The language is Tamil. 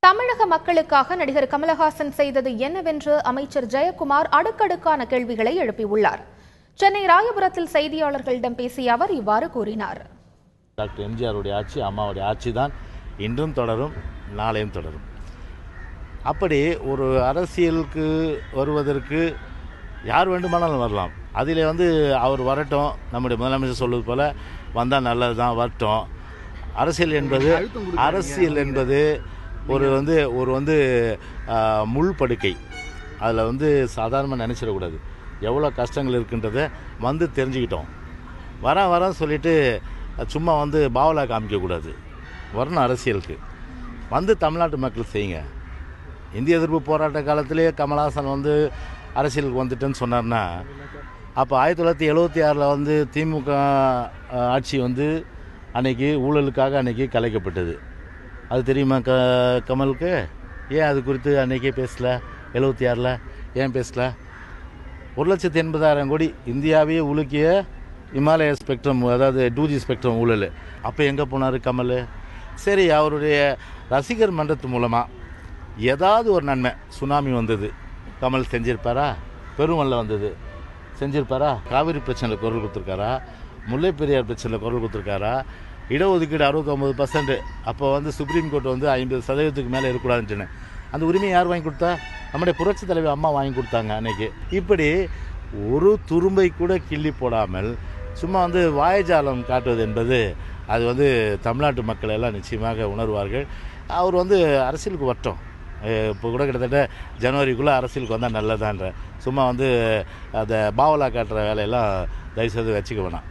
தமிழக மக்களுக்காக நடிகர் கமலஹாசன் செய்தது என்னவென்று அமைச்சர் ஜெயக்குமார் அடுக்கடுக்கான கேள்விகளை எழுப்பியுள்ளார். சென்னை ராயபுரத்தில் செய்தியாளர்களிடம் பேசிய அவர் இவ்வாறு கூறினார். டாக்டர் எம்ஜிஆருடைய ஆட்சி, அம்மாவுடைய ஆட்சி தான் இன்றும் தொடரும், நாளையும் தொடரும். அப்படி ஒரு அரசியலுக்கு வருவதற்கு யார் வேண்டுமானாலும் வரலாம். அதில் அவர் வரட்டும், நம்முடைய முதலமைச்சர் சொல்வது போல வந்தால் நல்லது தான், வரட்டும். அரசியல் என்பது ஒரு முள் படுக்கை. அதில் சாதாரணமாக நினச்சிடக்கூடாது. எவ்வளோ கஷ்டங்கள் இருக்குன்றதை தெரிஞ்சுக்கிட்டோம். வரேன் சொல்லிவிட்டு சும்மா பாவலா காமிக்கக்கூடாது. வரணும் அரசியலுக்கு தமிழ்நாட்டு மக்கள் செய்யுங்க. இந்திய எதிர்ப்பு போராட்ட காலத்திலே கமலஹாசன் அரசியலுக்கு வந்துட்டேன்னு சொன்னார்னா, அப்போ 1976 திமுக ஆட்சி அன்னைக்கு ஊழலுக்காக அன்னைக்கு கலைக்கப்பட்டது. அது தெரியுமா கமலுக்கு? ஏன் அது குறித்து அன்றைக்கே பேசல? 76 ஏன் பேசல? 1,80,000 கோடி இந்தியாவையே உலுக்கிய இமாலய ஸ்பெக்ட்ரம், அதாவது 2G ஸ்பெக்ட்ரம் ஊழல். அப்போ எங்கே போனார் கமல்? சரி, அவருடைய ரசிகர் மன்றத்து மூலமாக ஏதாவது ஒரு நன்மை, சுனாமி வந்தது, கமல் செஞ்சிருப்பாரா? பெருமல்ல வந்தது, செஞ்சிருப்பாரா? காவிரி பிரச்சனையில் குரல் கொடுத்துருக்காரா? முல்லை பெரியார் பிரச்சனையில் குரல் கொடுத்துருக்காரா? இடஒதுக்கீடு 69%, அப்போ சுப்ரீம் கோர்ட் 50% மேலே இருக்கக்கூடாதுன்னு அந்த உரிமையை யார் வாங்கி கொடுத்தா? நம்முடைய புரட்சி தலைவர் அம்மா வாங்கி கொடுத்தாங்க அன்னைக்கு. இப்படி ஒரு துரும்பை கூட கிள்ளி போடாமல் சும்மா வாயஜாலம் காட்டுவது என்பது அது தமிழ்நாட்டு மக்கள் எல்லாம் நிச்சயமாக உணர்வார்கள். அவர் அரசியலுக்கு வரட்டும். இப்போ கூட கிட்டத்தட்ட ஜனவரிக்குள்ளே அரசியலுக்கு வந்தால் நல்லதான்ற சும்மா அதை பாவலா காட்டுற வேலையெல்லாம் தயவுசெய்து வச்சுக்க வேணாம்.